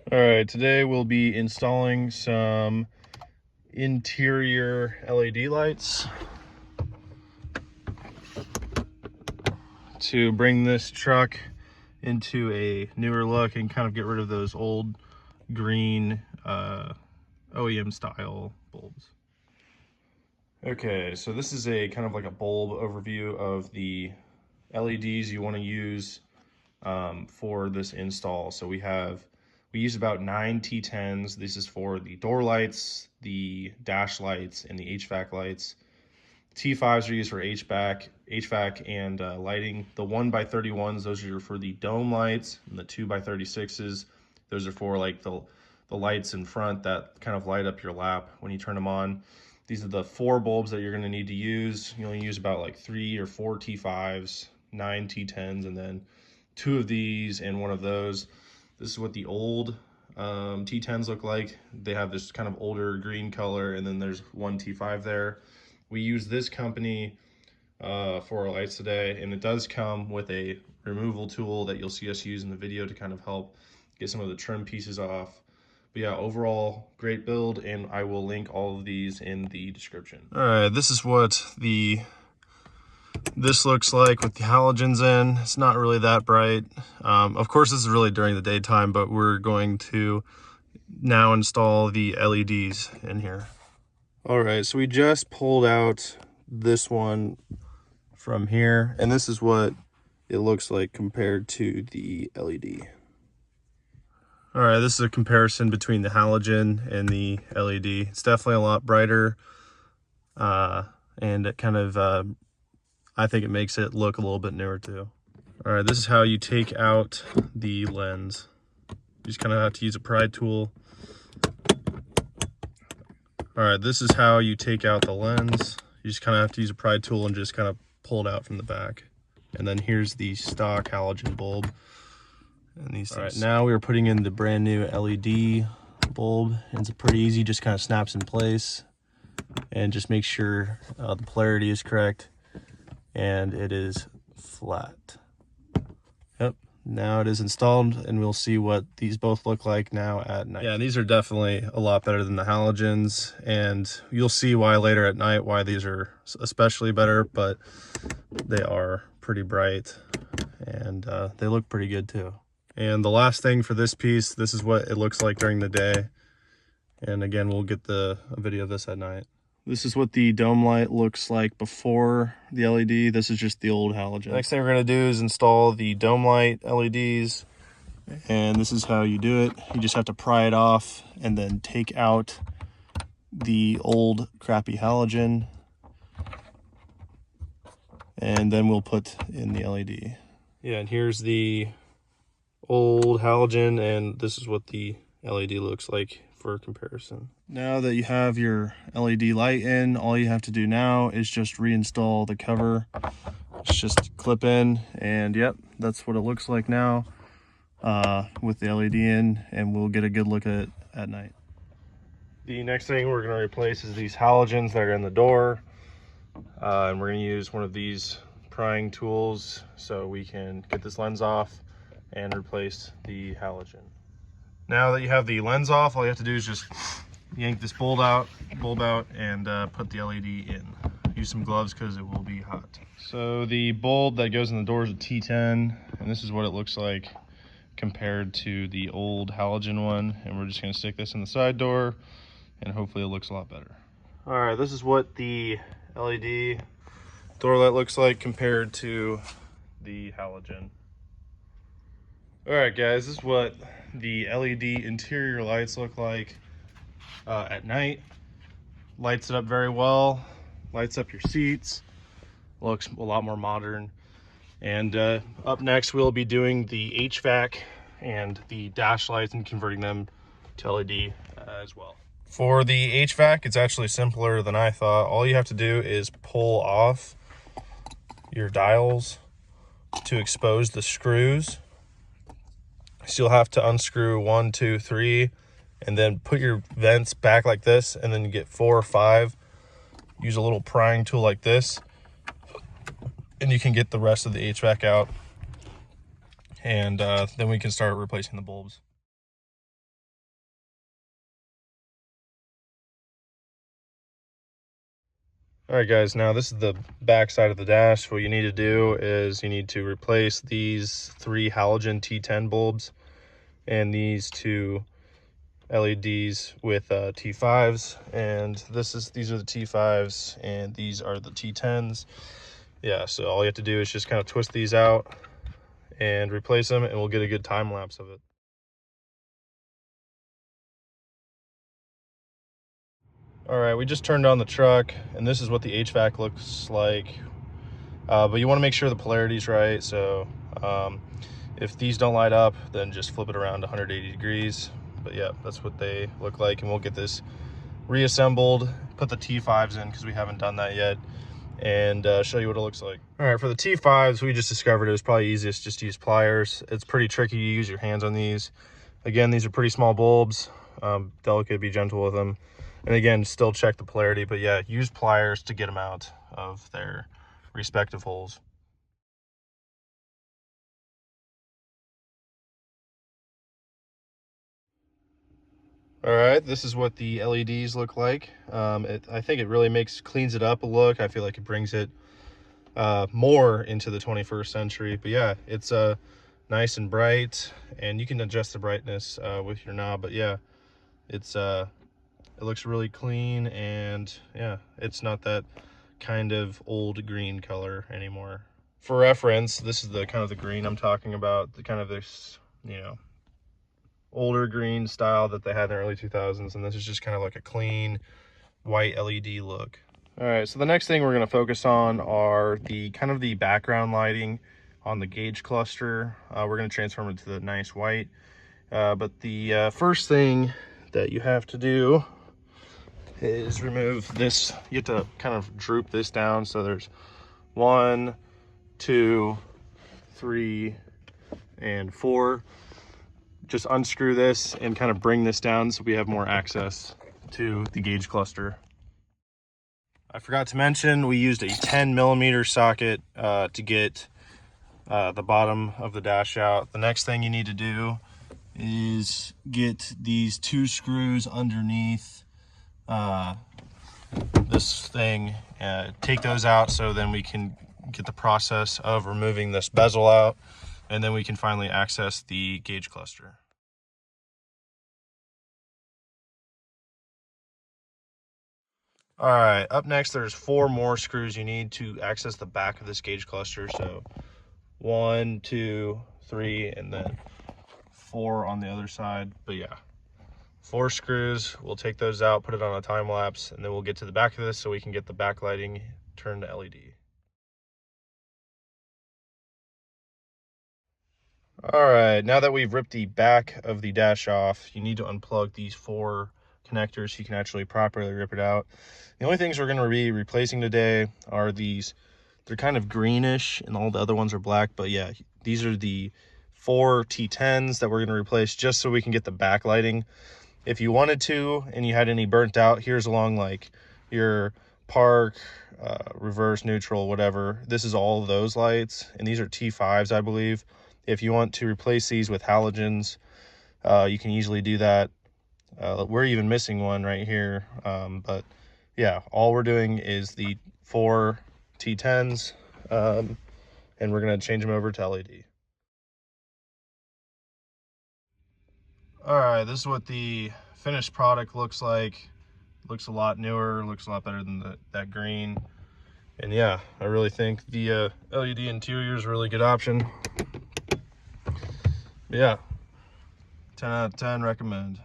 All right, today we'll be installing some interior LED lights to bring this truck into a newer look and kind of get rid of those old green OEM style bulbs. Okay, so this is a kind of like a bulb overview of the LEDs you want to use for this install. So we use about 9 T10s. This is for the door lights, the dash lights, and the HVAC lights. T5s are used for HVAC and lighting. The 1x31s, those are for the dome lights, and the 2x36s, those are for like the lights in front that kind of light up your lap when you turn them on. These are the 4 bulbs that you're going to need to use. You only use about like 3 or 4 T5s, 9 T10s, and then 2 of these and 1 of those. This is what the old T10s look like. They have this kind of older green color, and then there's 1 T5 there. We use this company for our lights today, and it does come with a removal tool that you'll see us use in the video to kind of help get some of the trim pieces off. But yeah, overall great build, and I will link all of these in the description. All right, this is what this looks like with the halogens in. It's not really that bright. Of course, this is really during the daytime, but we're going to now install the LEDs in here. All right, so we just pulled out this one from here, and this is what it looks like compared to the LED. All right, this is a comparison between the halogen and the LED. It's definitely a lot brighter, and it kind of, I think it makes it look a little bit newer too. All right, this is how you take out the lens. You just kind of have to use a pry tool. All right, this is how you take out the lens. You just kind of have to use a pry tool and just kind of pull it out from the back. And then here's the stock halogen bulb. And these things. All right, now we're putting in the brand new LED bulb. It's pretty easy, just kind of snaps in place. And just make sure the polarity is correct and it is flat. Yep, now it is installed, and we'll see what these both look like now at night. Yeah, these are definitely a lot better than the halogens, and you'll see why later at night, why these are especially better, but they are pretty bright, and they look pretty good too. And the last thing for this piece, this is what it looks like during the day. And again, we'll get a video of this at night. This is what the dome light looks like before the LED. This is just the old halogen. Next thing we're gonna do is install the dome light LEDs. And this is how you do it. You just have to pry it off and then take out the old crappy halogen. And then we'll put in the LED. Yeah, and here's the old halogen, and this is what the LED looks like for comparison. Now that you have your LED light in, all you have to do now is just reinstall the cover. It's just clip in, and yep, that's what it looks like now with the LED in, and we'll get a good look at it at night. The next thing we're going to replace is these halogens that are in the door, and we're going to use one of these prying tools so we can get this lens off and replace the halogen. Now that you have the lens off, all you have to do is just yank this bulb out and put the LED in. Use some gloves because it will be hot. So the bulb that goes in the door is a T10, and this is what it looks like compared to the old halogen one. And we're just going to stick this in the side door, and hopefully it looks a lot better. All right, this is what the LED door light looks like compared to the halogen. All right, guys, this is what the LED interior lights look like at night. Lights it up very well, lights up your seats, looks a lot more modern. And up next, we'll be doing the HVAC and the dash lights and converting them to LED as well. For the HVAC, it's actually simpler than I thought. All you have to do is pull off your dials to expose the screws. So you'll have to unscrew 1, 2, 3, and then put your vents back like this, and then you get 4 or 5. Use a little prying tool like this, and you can get the rest of the HVAC out, and then we can start replacing the bulbs. All right, guys, now this is the back side of the dash. What you need to do is you need to replace these 3 halogen T10 bulbs and these 2 LEDs with T5s. And these are the T5s and these are the T10s. Yeah, so all you have to do is just kind of twist these out and replace them, and we'll get a good time lapse of it. All right, we just turned on the truck, and this is what the HVAC looks like. But you want to make sure the polarity's right. So if these don't light up, then just flip it around 180 degrees. But yeah, that's what they look like, and we'll get this reassembled, put the T5s in because we haven't done that yet, and show you what it looks like. All right, for the T5s, we just discovered it was probably easiest just to use pliers. It's pretty tricky to use your hands on these. Again, these are pretty small bulbs, delicate, be gentle with them. And again, still check the polarity, but yeah, use pliers to get them out of their respective holes. All right, this is what the LEDs look like. I think it really cleans it up a look. I feel like it brings it more into the 21st century. But yeah, it's nice and bright, and you can adjust the brightness with your knob. But yeah, it looks really clean, and yeah, it's not that kind of old green color anymore. For reference, this is the kind of the green I'm talking about, the kind of this, you know, older green style that they had in the early 2000s, and this is just kind of like a clean white LED look. All right, so the next thing we're going to focus on are the kind of the background lighting on the gauge cluster. We're going to transform it to the nice white, but the first thing that you have to do is remove this. You have to kind of droop this down, so there's 1, 2, 3, and 4. Just unscrew this and kind of bring this down so we have more access to the gauge cluster. I forgot to mention we used a 10mm socket to get the bottom of the dash out. The next thing you need to do is get these 2 screws underneath this thing, take those out, so then we can get the process of removing this bezel out, and then we can finally access the gauge cluster. All right, up next there's 4 more screws you need to access the back of this gauge cluster. So 1, 2, 3, and then 4 on the other side. But yeah, 4 screws. We'll take those out, put it on a time lapse, and then we'll get to the back of this so we can get the backlighting turned to LED. All right, now that we've ripped the back of the dash off, you need to unplug these 4 connectors so you can actually properly rip it out. The only things we're going to be replacing today are these. They're kind of greenish and all the other ones are black, but yeah, these are the 4 T10s that we're going to replace just so we can get the backlighting. If you wanted to and you had any burnt out, here's along like your park, reverse, neutral, whatever. This is all of those lights, and these are T5s, I believe. If you want to replace these with halogens, you can easily do that. We're even missing one right here, but yeah, all we're doing is the 4 T10s, and we're going to change them over to LED. All right, this is what the finished product looks like. Looks a lot newer, looks a lot better than that green. And yeah, I really think the LED interior is a really good option. Yeah, 10 out of 10 recommend.